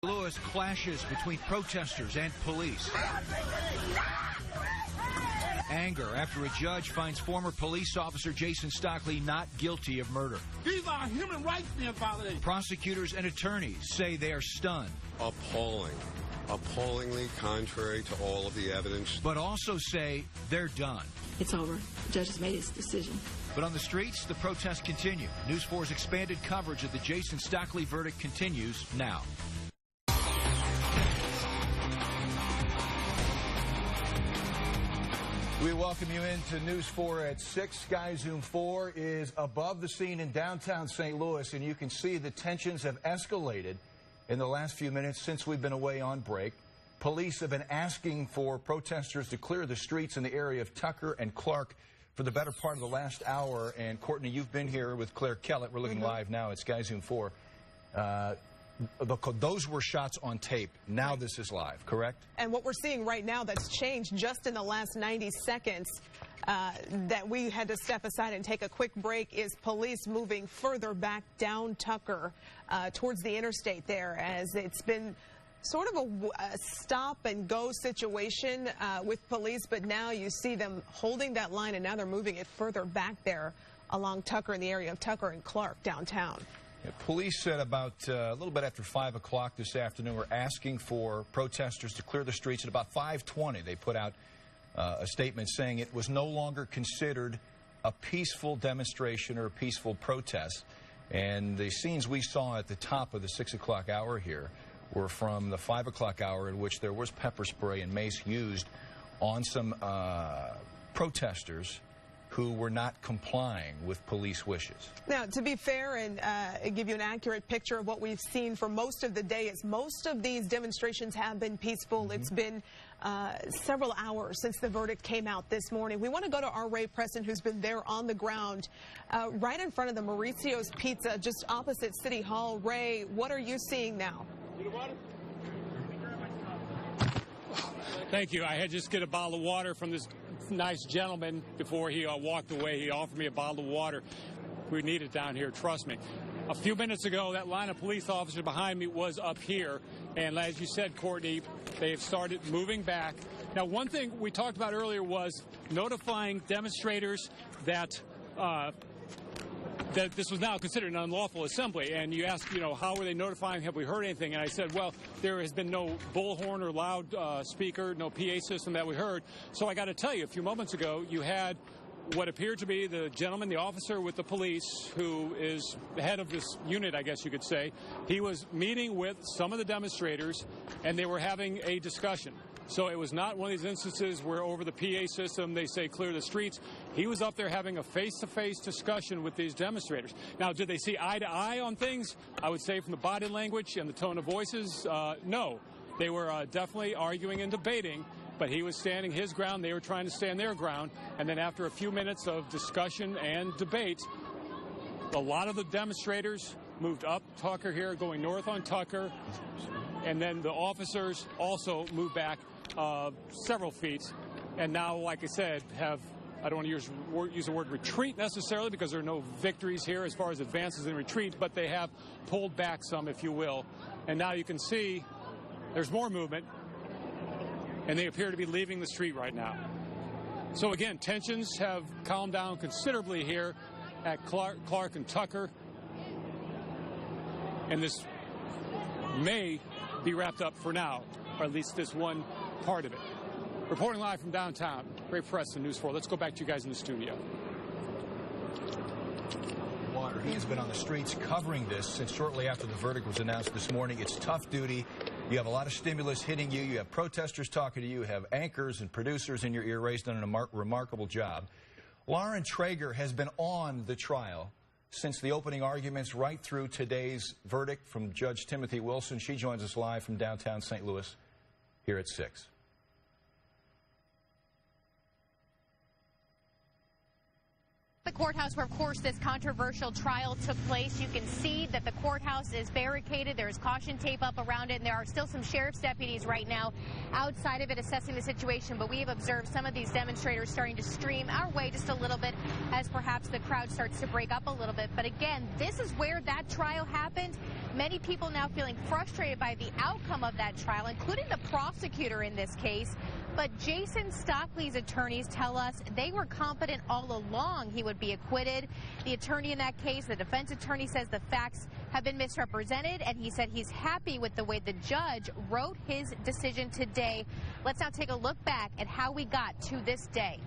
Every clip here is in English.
Louis, clashes between protesters and police. Anger after a judge finds former police officer Jason Stockley not guilty of murder. These are human rights being violated. Prosecutors and attorneys say they are stunned. Appalling. Appallingly contrary to all of the evidence. But also say they're done. It's over. The judge has made his decision. But on the streets, the protests continue. News 4's expanded coverage of the Jason Stockley verdict continues now. We welcome you into News 4 at 6. Sky Zoom 4 is above the scene in downtown St. Louis, and you can see the tensions have escalated in the last few minutes since we've been away on break. Police have been asking for protesters to clear the streets in the area of Tucker and Clark for the better part of the last hour. And, Courtney, you've been here with Claire Kellett. We're looking live now at Sky Zoom 4. Those were shots on tape. Now this is live, correct? And what we're seeing right now that's changed just in the last 90 seconds that we had to step aside and take a quick break is police moving further back down Tucker towards the interstate there, as it's been sort of a stop and go situation with police, but now you see them holding that line and now they're moving it further back there along Tucker in the area of Tucker and Clark downtown. Yeah, police said about a little bit after 5 o'clock this afternoon were asking for protesters to clear the streets. At about 5:20, they put out a statement saying it was no longer considered a peaceful demonstration or a peaceful protest. And the scenes we saw at the top of the 6 o'clock hour here were from the 5 o'clock hour, in which there was pepper spray and mace used on some protesters who were not complying with police wishes. Now, to be fair and give you an accurate picture of what we've seen for most of the day, is most of these demonstrations have been peaceful. It's been several hours since the verdict came out this morning. We want to go to our Ray Preston, who's been there on the ground, right in front of the Mauricio's Pizza, just opposite City Hall. Ray, what are you seeing now? Thank you. I had just get a bottle of water from this nice gentleman before he walked away. He offered me a bottle of water. We need it down here, trust me. A few minutes ago, that line of police officers behind me was up here, and as you said, Courtney, they've started moving back. Now, one thing we talked about earlier was notifying demonstrators that that this was now considered an unlawful assembly. And you asked, you know, how were they notifying? Have we heard anything? And I said, well, there has been no bullhorn or loud speaker, no PA system that we heard. So I got to tell you, a few moments ago, you had what appeared to be the gentleman, the officer with the police, who is the head of this unit, I guess you could say. He was meeting with some of the demonstrators, and they were having a discussion. So it was not one of these instances where over the PA system they say clear the streets. He was up there having a face-to-face discussion with these demonstrators. Now, did they see eye to eye on things? I would say from the body language and the tone of voices, no. They were definitely arguing and debating, but he was standing his ground. They were trying to stand their ground. And then after a few minutes of discussion and debate, a lot of the demonstrators moved up Tucker here, going north on Tucker. And then the officers also moved back several feet, and now, like I said, have, I don't want to use the word retreat necessarily, because there are no victories here as far as advances in retreat, but they have pulled back some, if you will. And now you can see there's more movement, and they appear to be leaving the street right now. So again, tensions have calmed down considerably here at Clark and Tucker, and this may be wrapped up for now, or at least this one part of it. Reporting live from downtown, Ray Preston, News 4. Let's go back to you guys in the studio. Water. He has been on the streets covering this since shortly after the verdict was announced this morning. It's tough duty. You have a lot of stimulus hitting you. You have protesters talking to you. You have anchors and producers in your ear. Ray's done a remarkable job. Lauren Traeger has been on the trial since the opening arguments right through today's verdict from Judge Timothy Wilson. She joins us live from downtown St. Louis here at 6. The courthouse where, of course, this controversial trial took place. You can see that the courthouse is barricaded. There's caution tape up around it, and there are still some sheriff's deputies right now outside of it assessing the situation. But we have observed some of these demonstrators starting to stream our way just a little bit as perhaps the crowd starts to break up a little bit. But again, this is where that trial happened. Many people now feeling frustrated by the outcome of that trial, including the prosecutor in this case. But Jason Stockley's attorneys tell us they were confident all along he would be acquitted. The attorney in that case, the defense attorney, says the facts have been misrepresented, and he said he's happy with the way the judge wrote his decision today. Let's now take a look back at how we got to this day.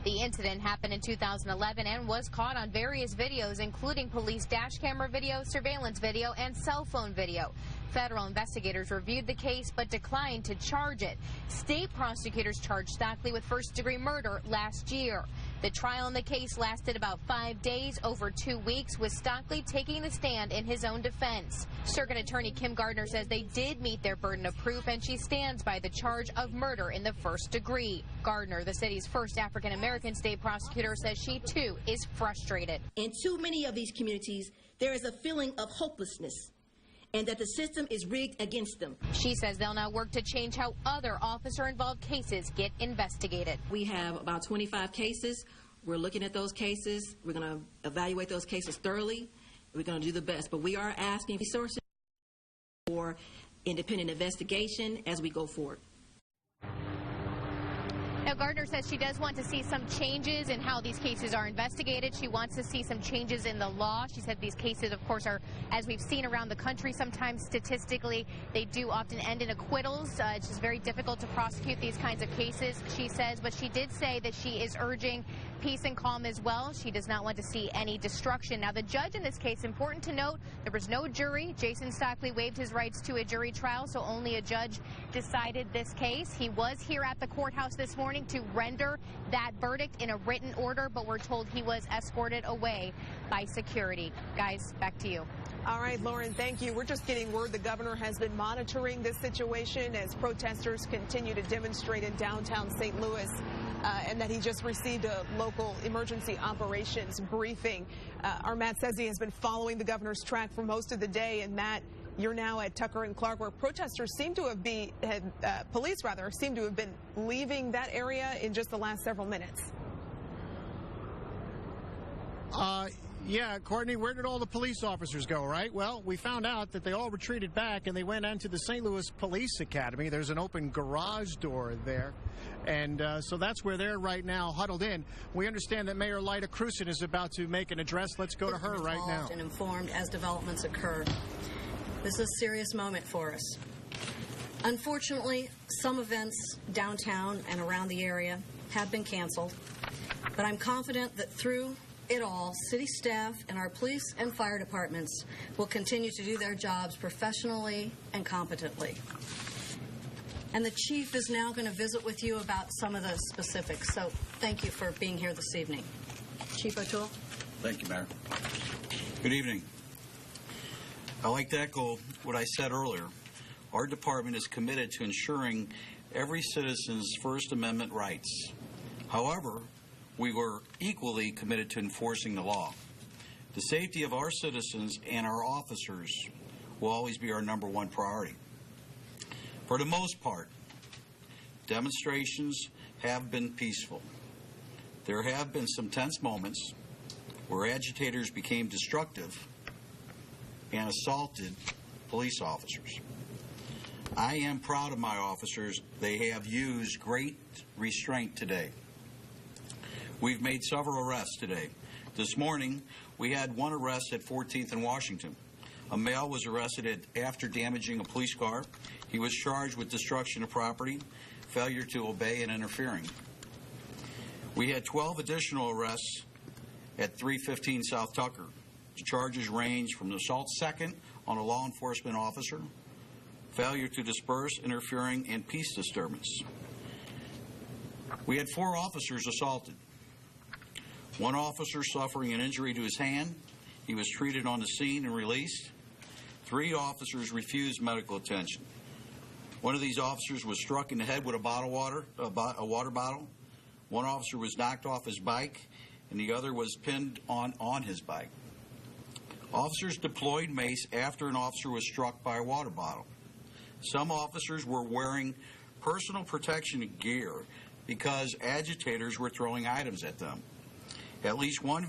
The incident happened in 2011 and was caught on various videos, including police dash camera video, surveillance video, and cell phone video. Federal investigators reviewed the case but declined to charge it. State prosecutors charged Stockley with first-degree murder last year. The trial in the case lasted about 5 days, over 2 weeks, with Stockley taking the stand in his own defense. Circuit Attorney Kim Gardner says they did meet their burden of proof, and she stands by the charge of murder in the first degree. Gardner, the city's first African-American state prosecutor, says she, too, is frustrated. In too many of these communities, there is a feeling of hopelessness, and that the system is rigged against them. She says they'll now work to change how other officer-involved cases get investigated. We have about 25 cases. We're looking at those cases. We're going to evaluate those cases thoroughly. We're going to do the best. But we are asking resources for independent investigation as we go forward. Now, Gardner says she does want to see some changes in how these cases are investigated. She wants to see some changes in the law. She said these cases, of course, are, as we've seen around the country, sometimes statistically, they do often end in acquittals. It's just very difficult to prosecute these kinds of cases, she says. But she did say that she is urging peace and calm as well. She does not want to see any destruction. Now, the judge in this case, important to note, there was no jury. Jason Stockley waived his rights to a jury trial, so only a judge decided this case. He was here at the courthouse this morning to render that verdict in a written order, but we're told he was escorted away by security. Guys, back to you. All right, Lauren, thank you. We're just getting word the governor has been monitoring this situation as protesters continue to demonstrate in downtown St. Louis, and that he just received a local emergency operations briefing. Our Matt says he has been following the governor's track for most of the day, and Matt, you're now at Tucker and Clark, where protesters seem to have police seem to have been leaving that area in just the last several minutes. Yeah, Courtney, where did all the police officers go, right? Well, we found out that they all retreated back and they went into the St. Louis Police Academy. There's an open garage door there. And so that's where they're right now huddled in. We understand that Mayor Lyda Krewson is about to make an address. Let's go to her right now. And informed as developments occur. This is a serious moment for us. Unfortunately, some events downtown and around the area have been canceled, but I'm confident that through it all, city staff and our police and fire departments will continue to do their jobs professionally and competently. And the chief is now going to visit with you about some of the specifics, so thank you for being here this evening. Chief O'Toole. Thank you, Mayor. Good evening. I'd like to echo what I said earlier. Our department is committed to ensuring every citizen's First Amendment rights. However, we were equally committed to enforcing the law. The safety of our citizens and our officers will always be our #1 priority. For the most part, demonstrations have been peaceful. There have been some tense moments where agitators became destructive and assaulted police officers. I am proud of my officers. They have used great restraint today. We've made several arrests today. This morning, we had one arrest at 14th and Washington. A male was arrested after damaging a police car. He was charged with destruction of property, failure to obey, and interfering. We had 12 additional arrests at 315 South Tucker. The charges range from assault second on a law enforcement officer, failure to disperse, interfering, and peace disturbance. We had 4 officers assaulted. 1 officer suffering an injury to his hand. He was treated on the scene and released. 3 officers refused medical attention. One of these officers was struck in the head with a water bottle. 1 officer was knocked off his bike, and the other was pinned on his bike. Officers deployed mace after an officer was struck by a water bottle. Some officers were wearing personal protection gear because agitators were throwing items at them. At least 1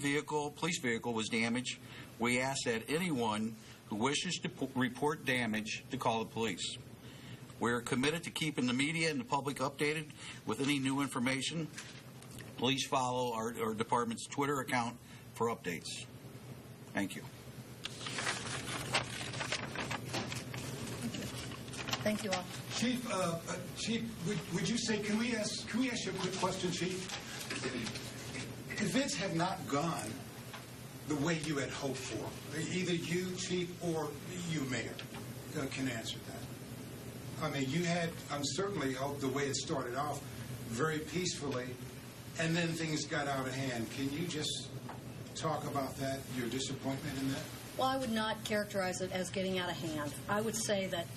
police vehicle was damaged. We ask that anyone who wishes to report damage to call the police. We are committed to keeping the media and the public updated with any new information. Please follow our department's Twitter account for updates. Thank you. Thank you all. Chief, would you say, can we ask you a quick question, Chief? Events have not gone the way you had hoped for. Either you, Chief, or you, Mayor, can answer that. I mean, you had, certainly hoped the way it started off very peacefully, and then things got out of hand. Can you just talk about that, your disappointment in that? Well, I would not characterize it as getting out of hand. I would say that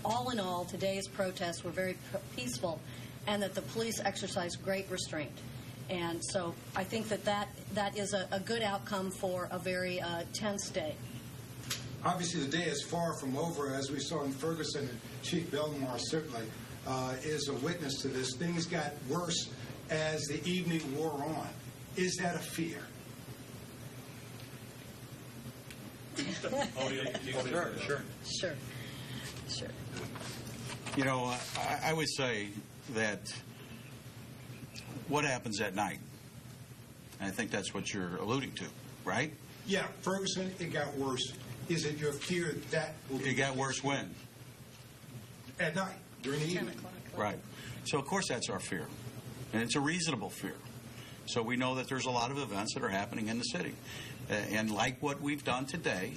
all in all, today's protests were very peaceful, and that the police exercised great restraint. And so I think that is a good outcome for a very tense day. Obviously, the day is far from over, as we saw in Ferguson, and Chief Belmar certainly is a witness to this. Things got worse as the evening wore on. Is that a fear? Sure. You know, I would say that what happens at night, and I think that's what you're alluding to, right? Yeah, Ferguson, it got worse. Is it your fear that will be... It got worse when? At night, during the evening. 10 o'clock. Right. So, of course, that's our fear. And it's a reasonable fear. So we know that there's a lot of events that are happening in the city. And like what we've done today,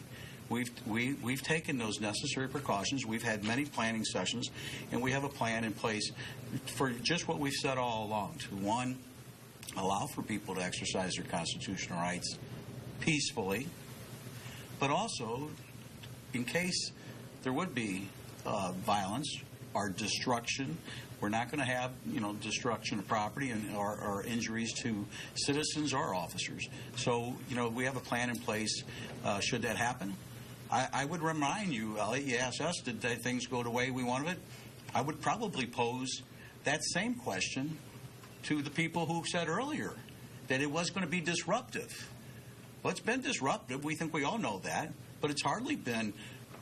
we've taken those necessary precautions. We've had many planning sessions, and we have a plan in place for just what we've said all along. To, one, allow for people to exercise their constitutional rights peacefully, but also, in case there would be violence or destruction, we're not going to have, destruction of property or injuries to citizens or officers. So, we have a plan in place should that happen. I would remind you, Elliot, you asked us, did things go the way we wanted it? I would probably pose that same question to the people who said earlier that it was going to be disruptive. Well, it's been disruptive. We think we all know that. But it's hardly been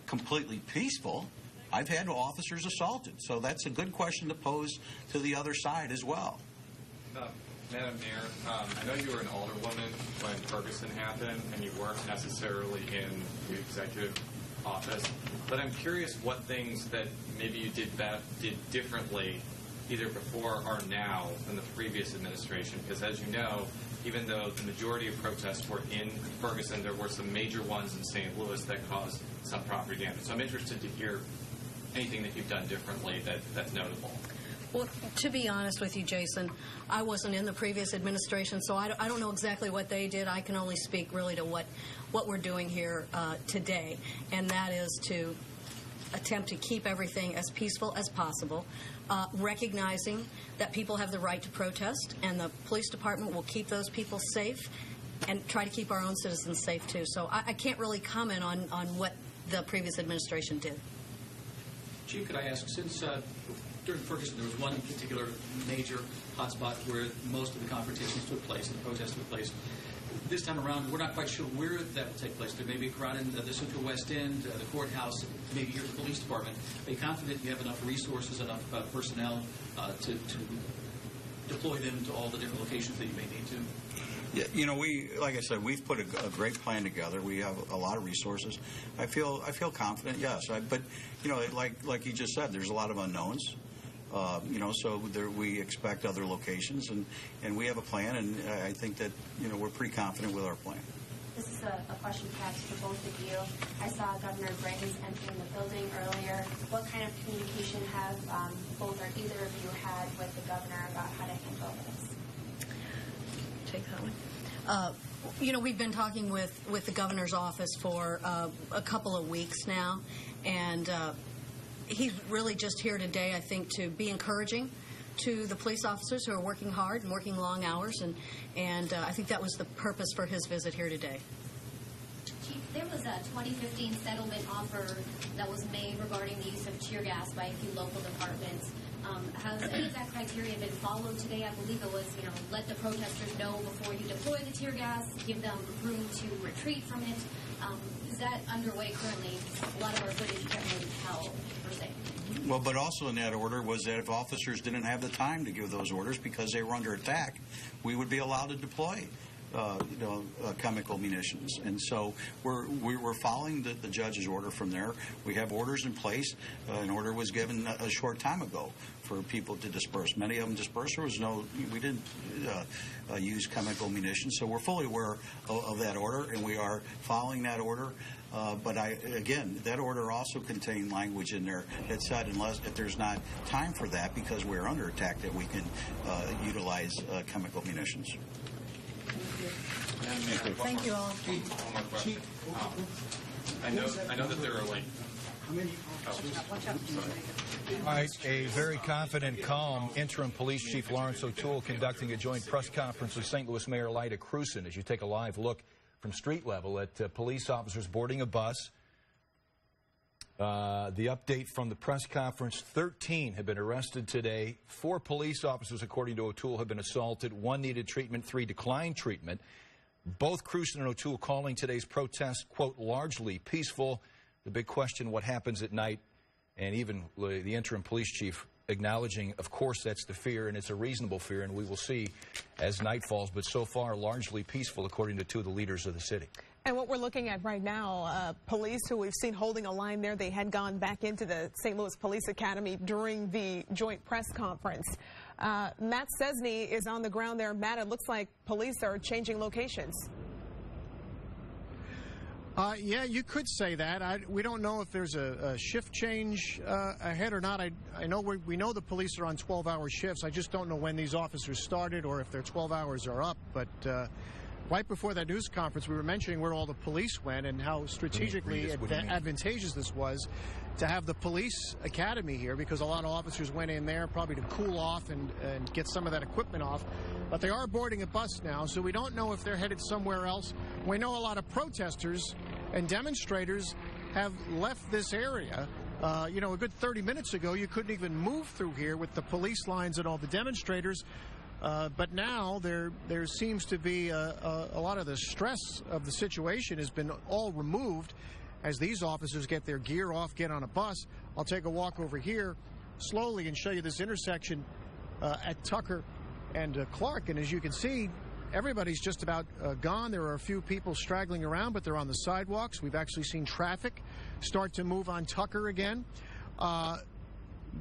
completely peaceful. I've had officers assaulted. So that's a good question to pose to the other side as well. Madam Mayor, I know you were an alderwoman when Ferguson happened, and you weren't necessarily in the executive office. But I'm curious what things that maybe you did differently, either before or now, than the previous administration. Because as you know, even though the majority of protests were in Ferguson, there were some major ones in St. Louis that caused some property damage. So I'm interested to hear anything that you've done differently that's notable. Well, to be honest with you, Jason, I wasn't in the previous administration, so I don't know exactly what they did. I can only speak really to what we're doing here today, and that is to attempt to keep everything as peaceful as possible, recognizing that people have the right to protest, and the police department will keep those people safe and try to keep our own citizens safe, too. So I can't really comment on what the previous administration did. Chief, could I ask, since during Ferguson there was one particular major hotspot where most of the confrontations took place and the protests took place, this time around we're not quite sure where that will take place. There may be a crowd in the Central West End, the courthouse, maybe here at the police department. Are you confident you have enough resources, enough personnel to deploy them to all the different locations that you may need to? Yeah, like I said, we've put a great plan together. We have a lot of resources. I feel confident, yes. But like you just said, there's a lot of unknowns. So we expect other locations, and we have a plan, and I think that we're pretty confident with our plan. This is a question perhaps for both of you. I saw Governor Briggs entering the building earlier. What kind of communication have both or either of you had with the governor about how to handle this? Take that one. We've been talking with the governor's office for a couple of weeks now, and he's really just here today, I think, to be encouraging to the police officers who are working hard and working long hours, and I think that was the purpose for his visit here today. Chief, there was a 2015 settlement offer that was made regarding the use of tear gas by a few local departments. Has any of that criteria been followed today? I believe it was, let the protesters know before you deploy the tear gas, give them room to retreat from it. Is that underway currently? A lot of our footage can't really tell, per se. Well, but also in that order was that if officers didn't have the time to give those orders because they were under attack, we would be allowed to deploy chemical munitions. And so we're following the judge's order from there. We have orders in place. An order was given a short time ago for people to disperse. Many of them dispersed. We didn't use chemical munitions. So we're fully aware of that order, and we are following that order. But again, that order also contained language in there that said if there's not time for that because we're under attack, that we can utilize chemical munitions. Thank you all. One more question. I know that there are like. All right, a very confident, calm interim police chief Lawrence O'Toole conducting a joint press conference with St. Louis Mayor Lyda Krewson as you take a live look from street level at police officers boarding a bus. The update from the press conference, 13 have been arrested today. 4 police officers, according to O'Toole, have been assaulted. 1 needed treatment, 3 declined treatment. Both Krewson and O'Toole calling today's protest, quote, largely peaceful. The big question, what happens at night? And even the interim police chief acknowledging, of course, that's the fear, and it's a reasonable fear, and we will see as night falls. But so far, largely peaceful, according to 2 of the leaders of the city. And what we're looking at right now, police who we've seen holding a line there, they had gone back into the St. Louis Police Academy during the joint press conference. Matt Cesny is on the ground there. Matt, it looks like police are changing locations. Yeah, you could say that. We don't know if there's a shift change ahead or not. I know we know the police are on 12-hour shifts. I just don't know when these officers started or if their 12 hours are up. But right before that news conference, we were mentioning where all the police went and how strategically advantageous this was to have the police academy here, because a lot of officers went in there probably to cool off and get some of that equipment off. But they are boarding a bus now, so we don't know if they're headed somewhere else. We know a lot of protesters and demonstrators have left this area. You know, a good 30 minutes ago, you couldn't even move through here with the police lines and all the demonstrators. But now there seems to be a lot of the stress of the situation has been all removed as these officers get their gear off, get on a bus. I'll take a walk over here slowly and show you this intersection at Tucker and Clark. And as you can see, everybody's just about gone. There are a few people straggling around, but they're on the sidewalks. We've actually seen traffic start to move on Tucker again.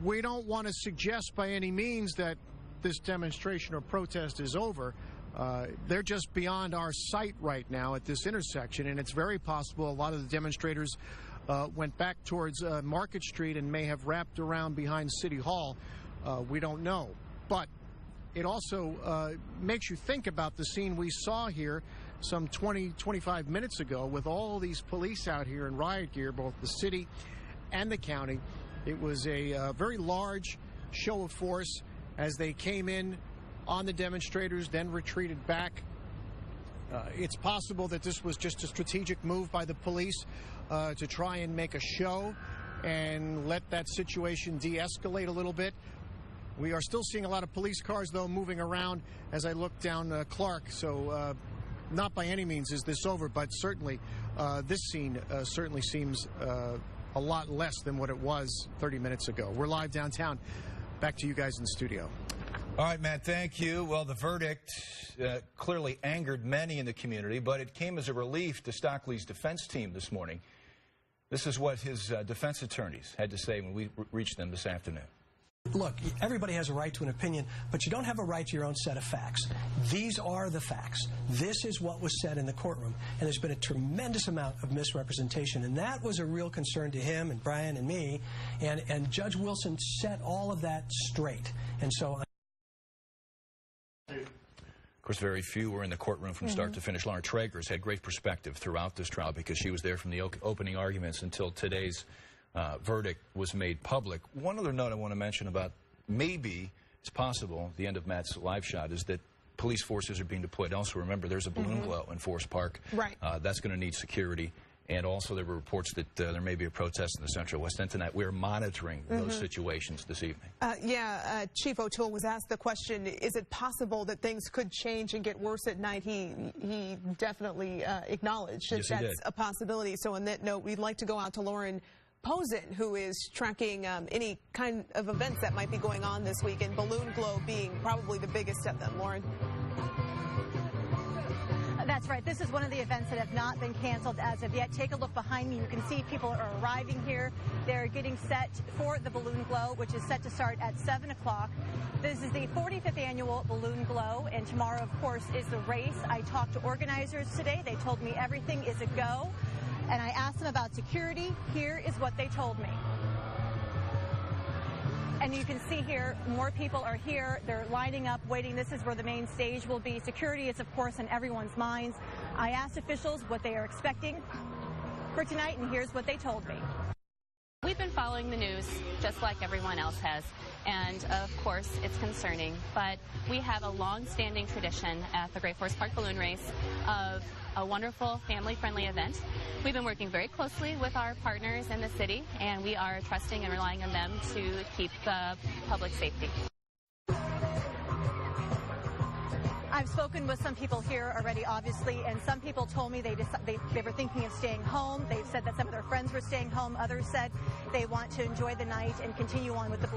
We don't want to suggest by any means that this demonstration or protest is over. They're just beyond our sight right now at this intersection, and it's very possible a lot of the demonstrators went back towards Market Street and may have wrapped around behind City Hall. We don't know. But it also makes you think about the scene we saw here some 20-25 minutes ago with all these police out here in riot gear, both the city and the county. It was a very large show of force as they came in on the demonstrators, then retreated back. It's possible that this was just a strategic move by the police to try and make a show and let that situation de-escalate a little bit. We are still seeing a lot of police cars, though, moving around as I look down Clark. So not by any means is this over, but certainly this scene certainly seems a lot less than what it was 30 minutes ago. We're live downtown. Back to you guys in the studio. All right, Matt, thank you. Well, the verdict clearly angered many in the community, but it came as a relief to Stockley's defense team this morning. This is what his defense attorneys had to say when we reached them this afternoon. Look, everybody has a right to an opinion, but you don't have a right to your own set of facts. These are the facts. This is what was said in the courtroom, and there's been a tremendous amount of misrepresentation, and that was a real concern to him and Brian and me, and Judge Wilson set all of that straight. And so... Of course, very few were in the courtroom from start to finish. Lauren Traeger's had great perspective throughout this trial because she was there from the opening arguments until today's verdict was made public. One other note I want to mention about maybe it's possible the end of Matt's live shot is that police forces are being deployed elsewhere. Remember, there's a balloon glow in Forest Park. Right. That's going to need security. And also there were reports that there may be a protest in the central West End tonight. We're monitoring those situations this evening. Chief O'Toole was asked the question, is it possible that things could change and get worse at night? He definitely acknowledged that that's a possibility. So on that note, we'd like to go out to Lauren Posen, who is tracking any kind of events that might be going on this week, and Balloon Glow being probably the biggest of them. Lauren? That's right. This is one of the events that have not been canceled as of yet. Take a look behind me. You can see people are arriving here. They're getting set for the Balloon Glow, which is set to start at 7 o'clock. This is the 45th annual Balloon Glow, and tomorrow, of course, is the race. I talked to organizers today. They told me everything is a go, and I asked them about security. Here is what they told me. And you can see here, more people are here. They're lining up, waiting. This is where the main stage will be. Security is, of course, in everyone's minds. I asked officials what they are expecting for tonight, and here's what they told me. We've been following the news just like everyone else has, and of course it's concerning, but we have a long-standing tradition at the Great Forest Park Balloon Race of a wonderful family-friendly event. We've been working very closely with our partners in the city, and we are trusting and relying on them to keep the public safety. I've spoken with some people here already, obviously, and some people told me they were thinking of staying home. They've said that some of their friends were staying home. Others said they want to enjoy the night and continue on with the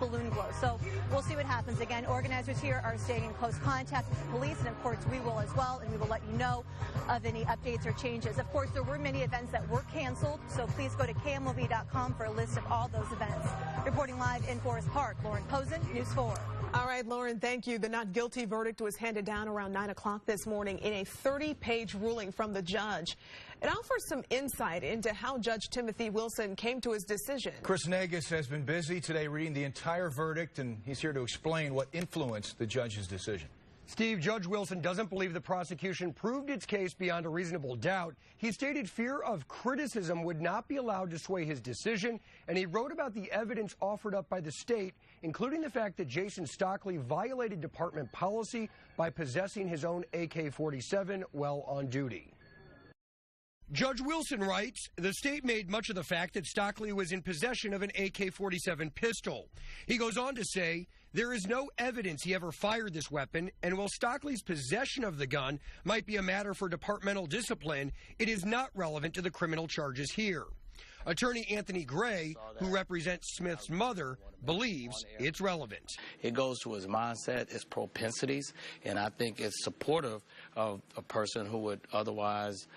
Balloon Glow. So we'll see what happens. Again, organizers here are staying in close contact with the police, and of course we will as well, and we will let you know of any updates or changes. Of course, there were many events that were canceled, so please go to KMOV.com for a list of all those events. Reporting live in Forest Park, Lauren Posen, News 4. All right, Lauren, thank you. The not guilty verdict was handed down around 9 o'clock this morning in a 30-page ruling from the judge. It offers some insight into how Judge Timothy Wilson came to his decision. Chris Negus has been busy today reading the entire verdict, and he's here to explain what influenced the judge's decision. Steve, Judge Wilson doesn't believe the prosecution proved its case beyond a reasonable doubt. He stated fear of criticism would not be allowed to sway his decision, and he wrote about the evidence offered up by the state, including the fact that Jason Stockley violated department policy by possessing his own AK-47 while on duty. Judge Wilson writes, the state made much of the fact that Stockley was in possession of an AK-47 pistol. He goes on to say, there is no evidence he ever fired this weapon, and while Stockley's possession of the gun might be a matter for departmental discipline, it is not relevant to the criminal charges here. Attorney Anthony Gray, who represents Smith's mother, believes it's relevant. It goes to his mindset, his propensities, and I think it's supportive of a person who would otherwise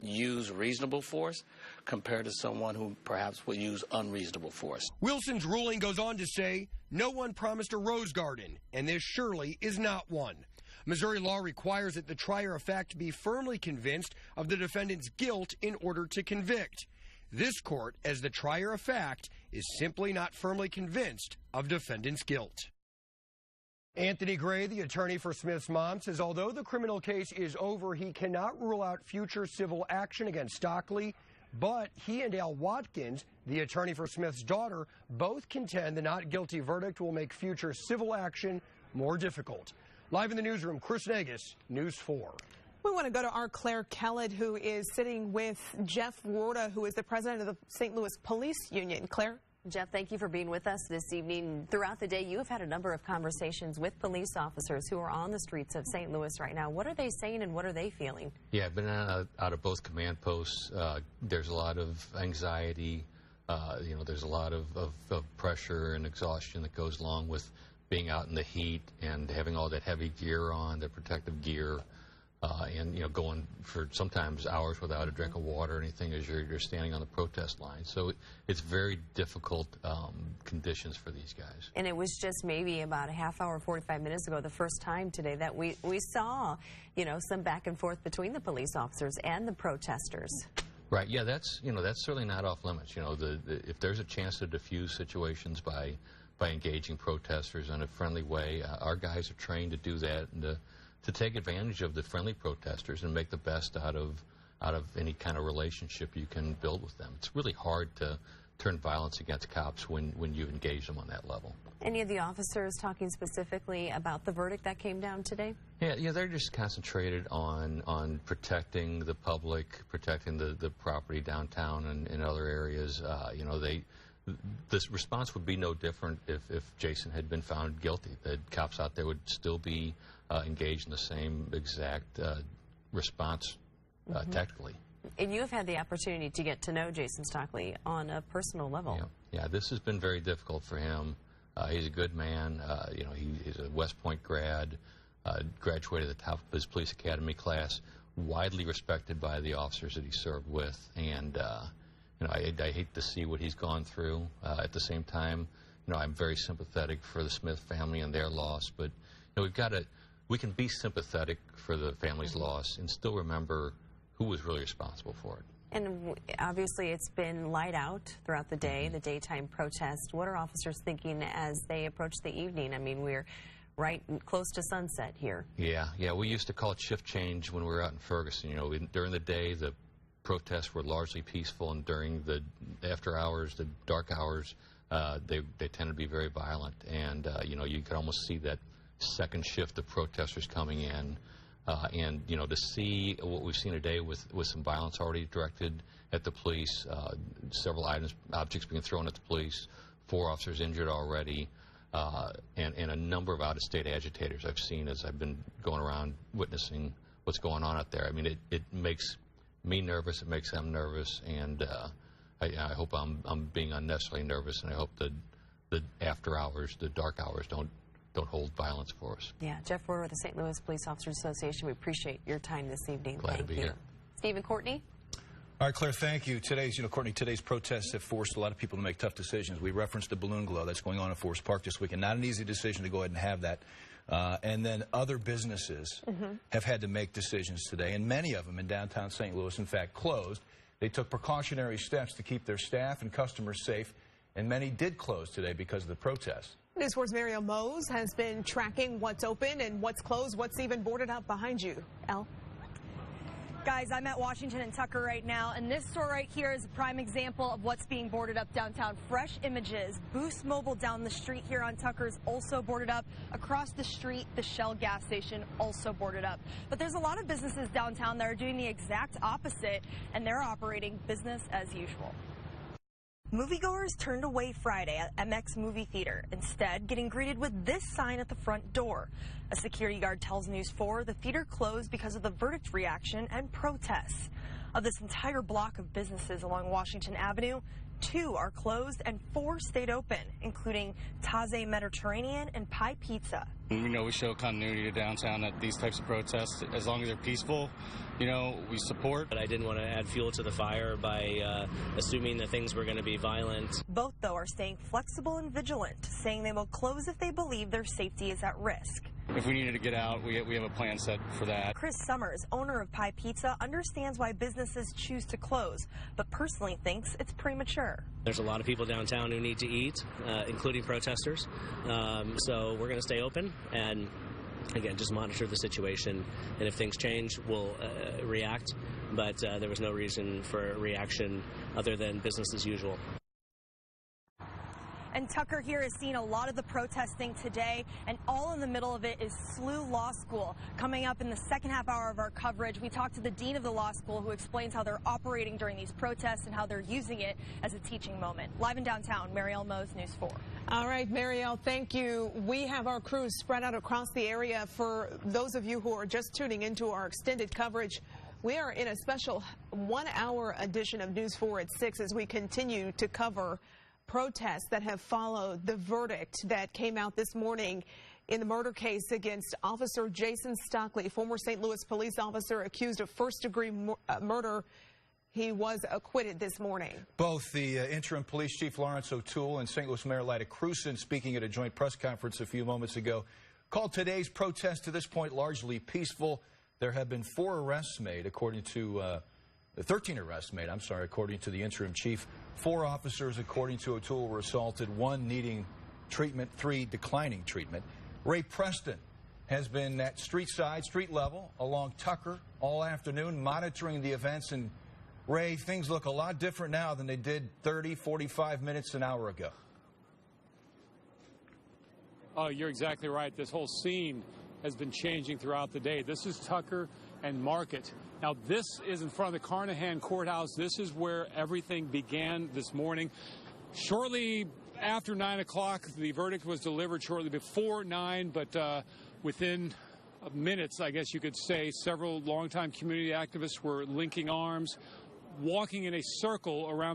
use reasonable force compared to someone who perhaps would use unreasonable force. Wilson's ruling goes on to say, no one promised a rose garden, and this surely is not one. Missouri law requires that the trier of fact be firmly convinced of the defendant's guilt in order to convict. This court, as the trier of fact, is simply not firmly convinced of defendant's guilt. Anthony Gray, the attorney for Smith's mom, says although the criminal case is over, he cannot rule out future civil action against Stockley, but he and Al Watkins, the attorney for Smith's daughter, both contend the not guilty verdict will make future civil action more difficult. Live in the newsroom, Chris Negus, News 4. We want to go to our Claire Kellett, who is sitting with Jeff Rorta, who is the president of the St. Louis Police Union. Claire? Jeff, thank you for being with us this evening. Throughout the day, you have had a number of conversations with police officers who are on the streets of St. Louis right now. What are they saying and what are they feeling? Yeah, I've been out of both command posts. There's a lot of anxiety. There's a lot of pressure and exhaustion that goes along with being out in the heat and having all that heavy gear on, the protective gear. And going for sometimes hours without a drink of water or anything as you're standing on the protest line. So it's very difficult conditions for these guys. And it was just maybe about a half hour, 45 minutes ago, the first time today that we saw, some back and forth between the police officers and the protesters. Right. Yeah, that's certainly not off limits. If there's a chance to diffuse situations by engaging protesters in a friendly way, our guys are trained to do that and to take advantage of the friendly protesters and make the best out of any kind of relationship you can build with them. It's really hard to turn violence against cops when you engage them on that level. Any of the officers talking specifically about the verdict that came down today? Yeah, they're just concentrated on protecting the public, protecting the property downtown and in other areas. You know, this response would be no different if Jason had been found guilty. The cops out there would still be engaged in the same exact response tactically. And you have had the opportunity to get to know Jason Stockley on a personal level. Yeah, this has been very difficult for him. He's a good man. You know, he's a West Point grad, graduated at the top of his police academy class, widely respected by the officers that he served with. And, you know, I hate to see what he's gone through. At the same time, you know, I'm very sympathetic for the Smith family and their loss. But, you know, we can be sympathetic for the family's loss and still remember who was really responsible for it. And obviously it's been light out throughout the day, the daytime protest. What are officers thinking as they approach the evening? I mean, we're right close to sunset here. Yeah, we used to call it shift change when we were out in Ferguson. You know, during the day, the protests were largely peaceful, and during the after hours, the dark hours, they tend to be very violent. And, you know, you could almost see that second shift of protesters coming in. And, you know, to see what we've seen today with some violence already directed at the police, several objects being thrown at the police, 4 officers injured already, and a number of out-of-state agitators I've seen as I've been going around witnessing what's going on out there. I mean, it makes me nervous, it makes them nervous, and I hope I'm being unnecessarily nervous, and I hope the after hours, the dark hours, don't hold violence for us. Yeah, Jeff Rohr with the St. Louis Police Officers Association, we appreciate your time this evening. Glad to be here. Stephen Courtney? All right, Claire, thank you. Courtney, today's protests have forced a lot of people to make tough decisions. We referenced the balloon glow that's going on in Forest Park this weekend. Not an easy decision to go ahead and have that. And then other businesses have had to make decisions today, and many of them in downtown St. Louis, in fact, closed. They took precautionary steps to keep their staff and customers safe, and many did close today because of the protests. News 4's MARIELLE MOHS has been tracking what's open and what's closed, what's even boarded up behind you. Elle? Guys, I'm at Washington and Tucker right now, and this store right here is a prime example of what's being boarded up downtown. Fresh Images, Boost Mobile down the street here on Tucker is also boarded up. Across the street, the Shell gas station also boarded up. But there's a lot of businesses downtown that are doing the exact opposite, and they're operating business as usual. Moviegoers turned away Friday at MX Movie Theater, instead getting greeted with this sign at the front door. A security guard tells News 4 the theater closed because of the verdict reaction and protests. Of this entire block of businesses along Washington Avenue, 2 are closed and 4 stayed open, including Taze Mediterranean and Pie Pizza. You know, we show continuity to downtown at these types of protests. As long as they're peaceful, you know, we support. But I didn't want to add fuel to the fire by assuming that things were going to be violent. Both, though, are staying flexible and vigilant, saying they will close if they believe their safety is at risk. If we needed to get out, we have a plan set for that. Chris Summers, owner of Pie Pizza, understands why businesses choose to close, but personally thinks it's premature. There's a lot of people downtown who need to eat, including protesters. So we're going to stay open and, again, just monitor the situation. And if things change, we'll react. But there was no reason for a reaction other than business as usual. And Tucker here has seen a lot of the protesting today, and all in the middle of it is SLU Law School. Coming up in the second half hour of our coverage, we talked to the dean of the law school, who explains how they're operating during these protests and how they're using it as a teaching moment. Live in downtown, MARIELLE MOHS, News 4. All right, Marielle, thank you. We have our crews spread out across the area. For those of you who are just tuning into our extended coverage, we are in a special 1-hour edition of News 4 at 6 as we continue to cover protests that have followed the verdict that came out this morning in the murder case against Officer Jason Stockley, former St. Louis police officer accused of first-degree murder. He was acquitted this morning. Both the interim police chief Lawrence O'Toole and St. Louis Mayor Lyda Krewson, speaking at a joint press conference a few moments ago, called today's protest to this point largely peaceful. There have been 4 arrests made, according to 13 arrests made, according to the interim chief. 4 officers, according to O'Toole, were assaulted, 1 needing treatment, 3 declining treatment. Ray Preston has been at street level along Tucker all afternoon, monitoring the events and Ray, things look a lot different now than they did 30, 45 minutes, an hour ago. Oh, you're exactly right. This whole scene has been changing throughout the day. This is Tucker and Market. Now, this is in front of the Carnahan Courthouse. This is where everything began this morning. Shortly after 9 o'clock, the verdict was delivered shortly before 9, but within minutes, I guess you could say, several longtime community activists were linking arms, walking in a circle around the